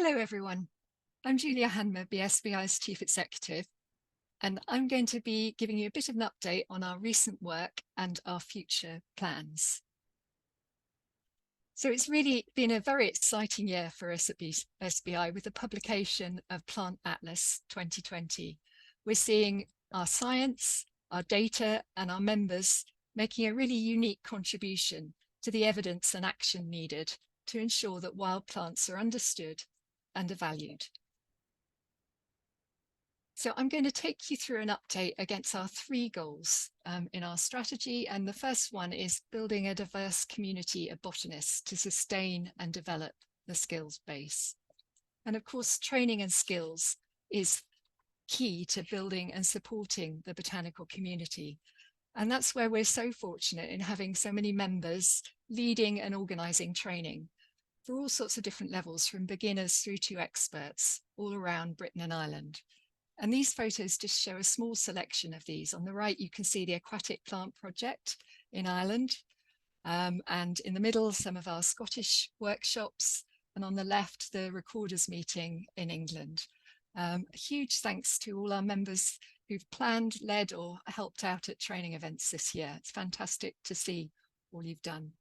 Hello, everyone. I'm Julia Hanmer, BSBI's Chief Executive, and I'm going to be giving you a bit of an update on our recent work and our future plans. So it's really been a very exciting year for us at BSBI with the publication of Plant Atlas 2020. We're seeing our science, our data, and our members making a really unique contribution to the evidence and action needed to ensure that wild plants are understood and are valued. So I'm going to take you through an update against our three goals in our strategy. And the first one is building a diverse community of botanists to sustain and develop the skills base. And of course, training and skills is key to building and supporting the botanical community. And that's where we're so fortunate in having so many members leading and organising training for all sorts of different levels, from beginners through to experts all around Britain and Ireland. And these photos just show a small selection of these. On the right, you can see the Aquatic Plant Project in Ireland. And in the middle, some of our Scottish workshops. And on the left, the Recorders Meeting in England. A huge thanks to all our members who've planned, led, or helped out at training events this year. It's fantastic to see all you've done.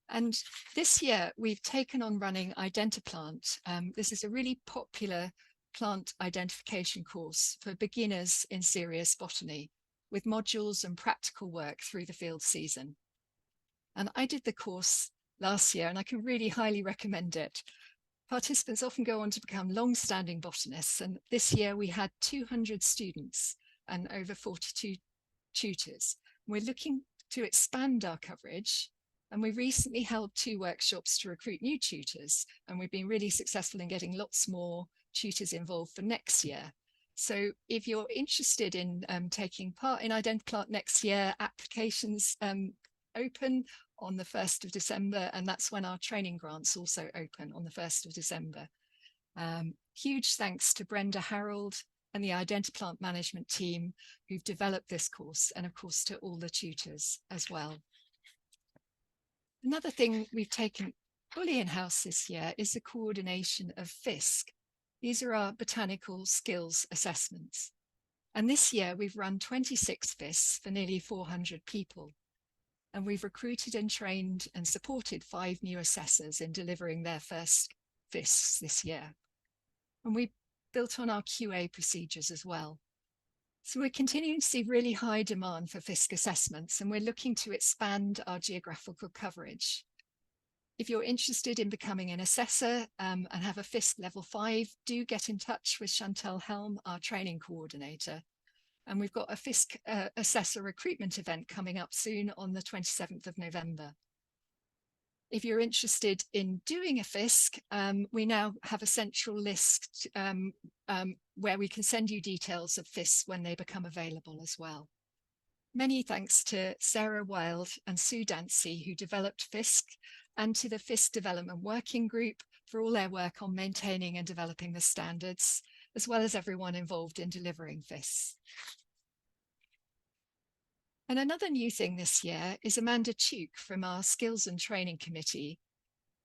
And this year, we've taken on running Identiplant. This is a really popular plant identification course for beginners in serious botany, with modules and practical work through the field season. And I did the course last year, and I can really highly recommend it. Participants often go on to become long-standing botanists, and this year we had 200 students and over 42 tutors. We're looking to expand our coverage, and we recently held 2 workshops to recruit new tutors, and we've been really successful in getting lots more tutors involved for next year. So if you're interested in taking part in Identiplant next year, applications open on the 1st of December, and that's when our training grants also open on the 1st of December. Huge thanks to Brenda Harold and the Identiplant management team who've developed this course, and of course to all the tutors as well. Another thing we've taken fully in-house this year is the coordination of FISC. These are our botanical skills assessments. And this year we've run 26 FISCs for nearly 400 people. And we've recruited and trained and supported 5 new assessors in delivering their first FISCs this year. And we built on our QA procedures as well. So we're continuing to see really high demand for FISC assessments, and we're looking to expand our geographical coverage. If you're interested in becoming an assessor and have a FISC level 5, do get in touch with Chantal Helm, our training coordinator. And we've got a FISC assessor recruitment event coming up soon on the 27th of November. If you're interested in doing a FISC, we now have a central list where we can send you details of FISC when they become available as well. Many thanks to Sarah Wild and Sue Dancy, who developed FISC, and to the FISC Development Working Group for all their work on maintaining and developing the standards, as well as everyone involved in delivering FISC. And another new thing this year is Amanda Tuke from our Skills and Training Committee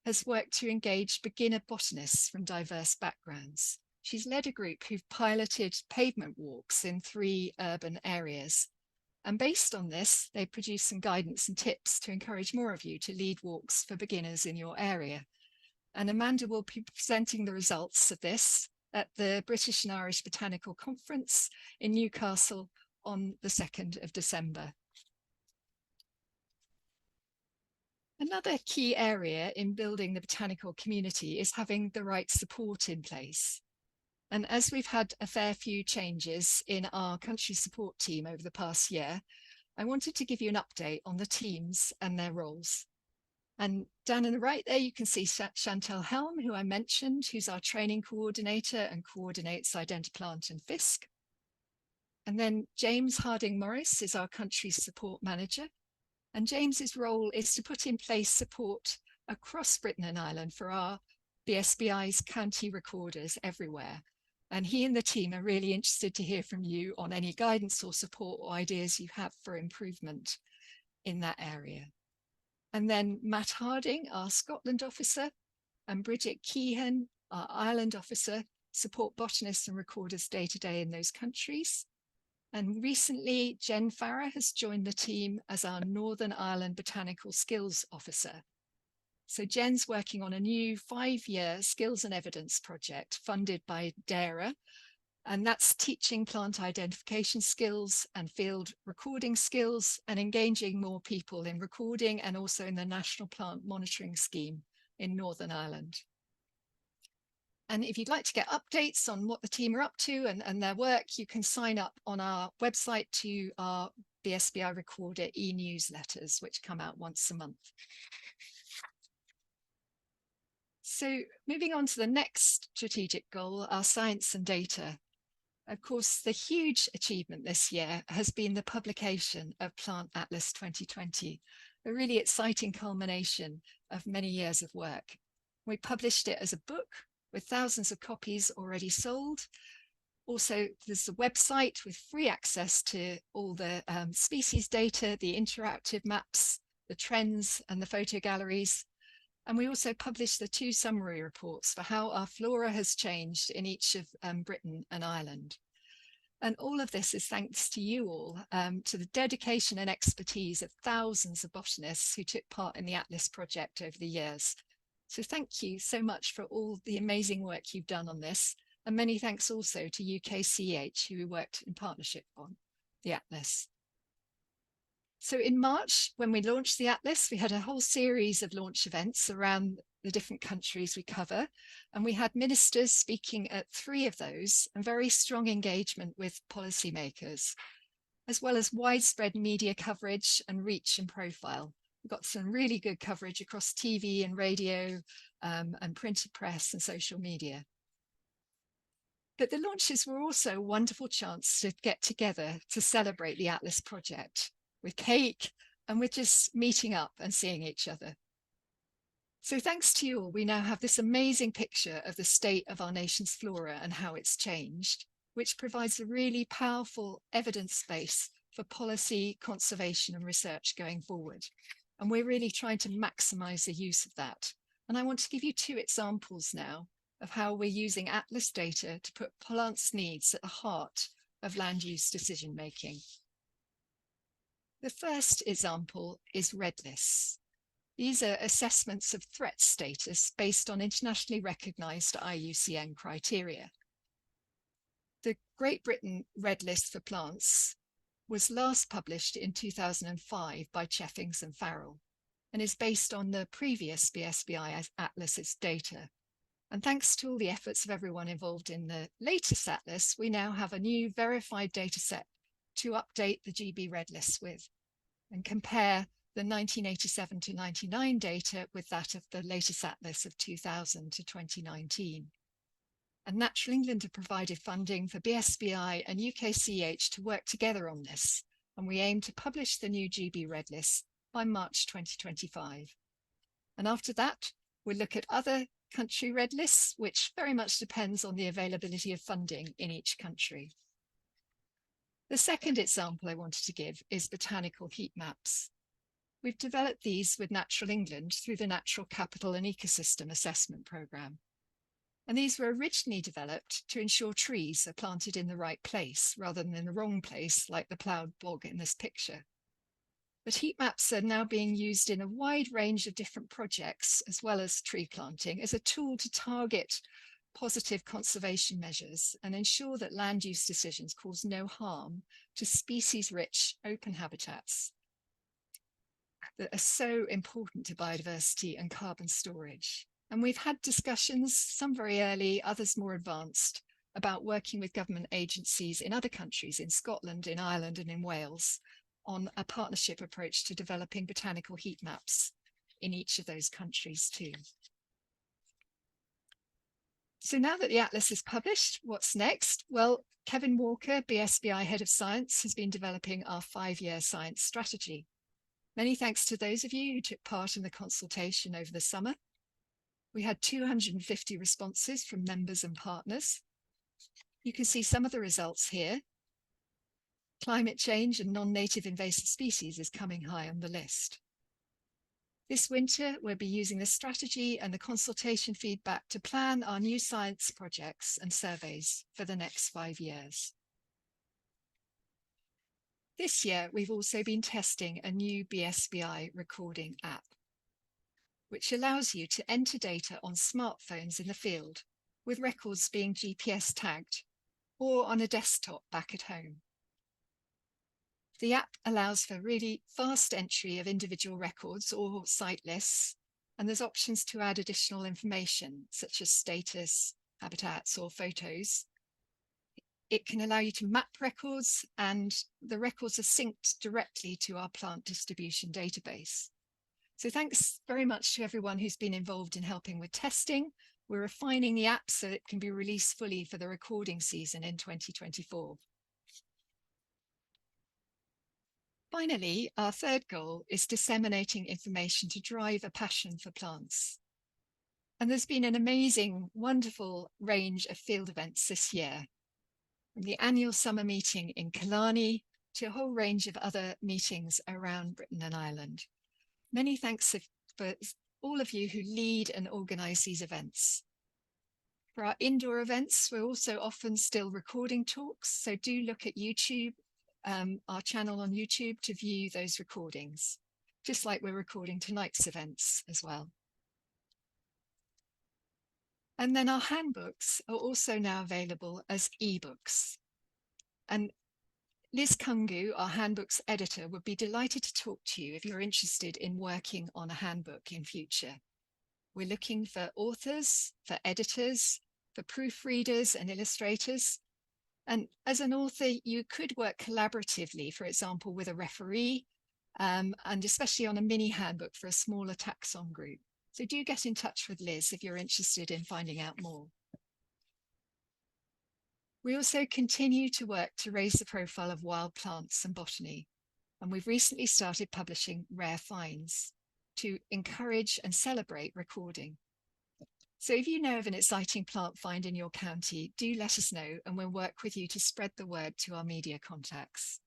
has worked to engage beginner botanists from diverse backgrounds. She's led a group who've piloted pavement walks in 3 urban areas. And based on this, they produced some guidance and tips to encourage more of you to lead walks for beginners in your area. And Amanda will be presenting the results of this at the British and Irish Botanical Conference in Newcastle on the 2nd of December. Another key area in building the botanical community is having the right support in place. And as we've had a fair few changes in our country support team over the past year, I wanted to give you an update on the teams and their roles. And down on the right there, you can see Chantal Helm, who I mentioned, who's our training coordinator and coordinates Identiplant and FISC. And then James Harding Morris is our country support manager. And James's role is to put in place support across Britain and Ireland for our BSBI's county recorders everywhere. And he and the team are really interested to hear from you on any guidance or support or ideas you have for improvement in that area. And then Matt Harding, our Scotland officer, and Bridget Keehan, our Ireland officer, support botanists and recorders day to day in those countries. And recently, Jen Farrer has joined the team as our Northern Ireland Botanical Skills Officer. So Jen's working on a new 5-year skills and evidence project funded by DARA, and that's teaching plant identification skills and field recording skills and engaging more people in recording and also in the National Plant Monitoring Scheme in Northern Ireland. And if you'd like to get updates on what the team are up to and their work, you can sign up on our website to our BSBI Recorder e-newsletters, which come out once a month. So moving on to the next strategic goal, our science and data. Of course, the huge achievement this year has been the publication of Plant Atlas 2020, a really exciting culmination of many years of work. We published it as a book with thousands of copies already sold. Also, there's a website with free access to all the species data, the interactive maps, the trends and the photo galleries. And we also published the 2 summary reports for how our flora has changed in each of Britain and Ireland. And all of this is thanks to you all, to the dedication and expertise of thousands of botanists who took part in the Atlas project over the years. So thank you so much for all the amazing work you've done on this. And many thanks also to UKCH, who we worked in partnership on the Atlas. So in March, when we launched the Atlas, we had a whole series of launch events around the different countries we cover. And we had ministers speaking at 3 of those and very strong engagement with policymakers, as well as widespread media coverage and reach and profile. We got some really good coverage across TV and radio and printed press and social media. But the launches were also a wonderful chance to get together to celebrate the Atlas project with cake and with just meeting up and seeing each other. So thanks to you all, we now have this amazing picture of the state of our nation's flora and how it's changed, which provides a really powerful evidence base for policy, conservation and research going forward. And we're really trying to maximize the use of that. And I want to give you 2 examples now of how we're using Atlas data to put plants' needs at the heart of land use decision making. The first example is red lists. These are assessments of threat status based on internationally recognized IUCN criteria. The Great Britain Red List for plants was last published in 2005 by Cheffings and Farrell and is based on the previous BSBI Atlas's data. And thanks to all the efforts of everyone involved in the latest Atlas, we now have a new verified data set to update the GB Red List with and compare the 1987 to 99 data with that of the latest Atlas of 2000 to 2019. And Natural England have provided funding for BSBI and UKCH to work together on this, and we aim to publish the new GB Red List by March 2025. And after that, we'll look at other country red lists, which very much depends on the availability of funding in each country. The second example I wanted to give is botanical heat maps. We've developed these with Natural England through the Natural Capital and Ecosystem Assessment Programme. And these were originally developed to ensure trees are planted in the right place rather than in the wrong place, like the ploughed bog in this picture. But heat maps are now being used in a wide range of different projects, as well as tree planting, as a tool to target positive conservation measures and ensure that land use decisions cause no harm to species-rich open habitats that are so important to biodiversity and carbon storage. And we've had discussions, some very early, others more advanced, about working with government agencies in other countries, in Scotland, in Ireland, and in Wales, on a partnership approach to developing botanical heat maps in each of those countries too. So now that the Atlas is published, what's next? Well, Kevin Walker, BSBI Head of Science, has been developing our 5-year science strategy. Many thanks to those of you who took part in the consultation over the summer. We had 250 responses from members and partners. You can see some of the results here. Climate change and non-native invasive species is coming high on the list. This winter, we'll be using the strategy and the consultation feedback to plan our new science projects and surveys for the next 5 years. This year, we've also been testing a new BSBI recording app, which allows you to enter data on smartphones in the field, with records being GPS tagged, or on a desktop back at home. The app allows for really fast entry of individual records or site lists, and there's options to add additional information, such as status, habitats, or photos. It can allow you to map records, and the records are synced directly to our plant distribution database. So thanks very much to everyone who's been involved in helping with testing. We're refining the app so it can be released fully for the recording season in 2024. Finally, our third goal is disseminating information to drive a passion for plants. And there's been an amazing, wonderful range of field events this year, from the annual summer meeting in Killarney to a whole range of other meetings around Britain and Ireland. Many thanks for all of you who lead and organise these events. For our indoor events, we're also often still recording talks, so do look at YouTube, our channel on YouTube, to view those recordings, just like we're recording tonight's events as well. And then our handbooks are also now available as ebooks. And Liz Kungu, our handbooks editor, would be delighted to talk to you if you're interested in working on a handbook in future. We're looking for authors, for editors, for proofreaders and illustrators. And as an author, you could work collaboratively, for example, with a referee, and especially on a mini handbook for a smaller taxon group. So do get in touch with Liz if you're interested in finding out more. We also continue to work to raise the profile of wild plants and botany, and we've recently started publishing rare finds to encourage and celebrate recording. So if you know of an exciting plant find in your county, do let us know, and we'll work with you to spread the word to our media contacts.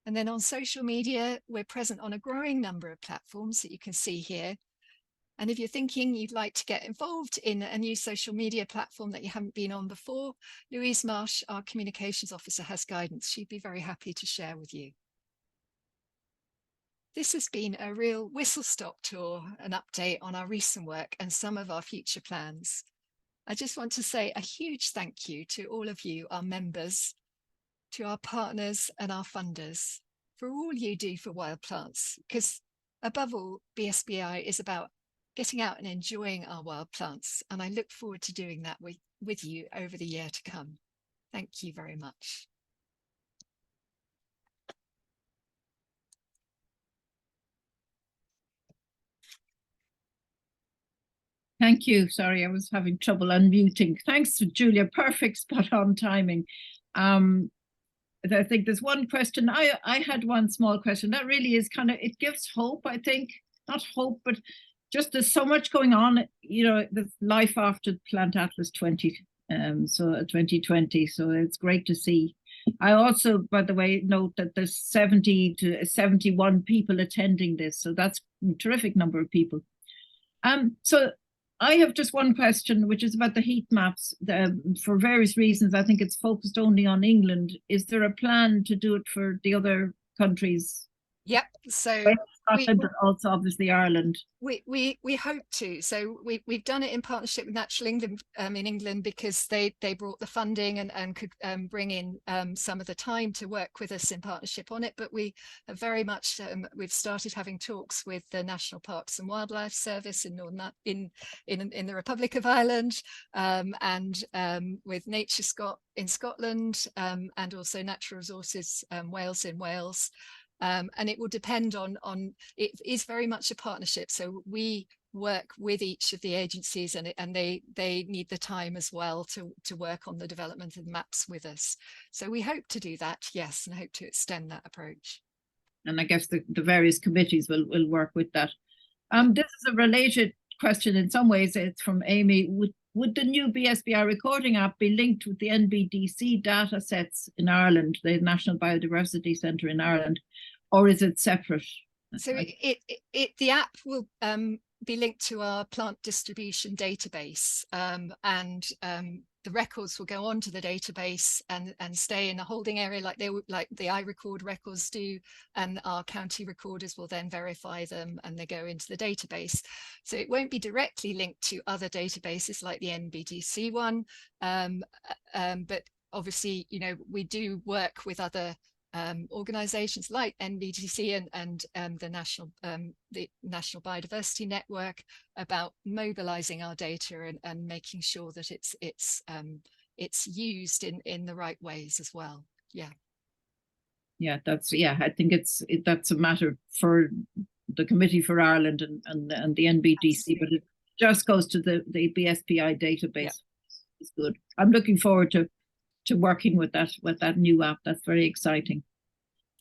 And then on social media, we're present on a growing number of platforms that you can see here. And if you're thinking you'd like to get involved in a new social media platform that you haven't been on before, Louise Marsh, our communications officer, has guidance. She'd be very happy to share with you. This has been a real whistle-stop tour, an update on our recent work and some of our future plans. I just want to say a huge thank you to all of you, our members, to our partners and our funders, for all you do for wild plants, because above all, BSBI is about getting out and enjoying our wild plants, and I look forward to doing that with you over the year to come. Thank you very much. Thank you. Sorry, I was having trouble unmuting. Thanks, Julia. Perfect, spot on timing. I think there's one question. I had one small question. That really is kind of, it gives hope, I think. Not hope, but just there's so much going on. You know, the life after Plant Atlas 2020. So it's great to see. I also, by the way, note that there's 70 to 71 people attending this. So that's a terrific number of people. So I have just one question, which is about the heat maps. For various reasons, I think it's focused only on England. Is there a plan to do it for the other countries? Yep. So Scotland, but also obviously Ireland. We hope to. So we've done it in partnership with Natural England in England, because they brought the funding and could bring in some of the time to work with us in partnership on it. But we have very much we've started having talks with the National Parks and Wildlife Service in the Republic of Ireland, and with Nature in Scotland, and also Natural Resources Wales in Wales. And it will depend on it is very much a partnership. So we work with each of the agencies, and they need the time as well to work on the development of the maps with us. So we hope to do that, yes, and hope to extend that approach. And I guess the various committees will work with that. This is a related question in some ways. It's from Amy. Would the new BSBI recording app be linked with the NBDC data sets in Ireland, the National Biodiversity Centre in Ireland, or is it separate? So the app will be linked to our plant distribution database, and the records will go onto the database and stay in the holding area like the iRecord records do, and our county recorders will then verify them and they go into the database. So it won't be directly linked to other databases like the NBDC one, but obviously, you know, we do work with other organizations like NBDC and the National Biodiversity Network about mobilizing our data and making sure that it's used in the right ways as well. Yeah. Yeah, I think that's a matter for the Committee for Ireland and the NBDC, but it just goes to the BSBI database. Yeah. It's good. I'm looking forward to working with that new app. That's very exciting.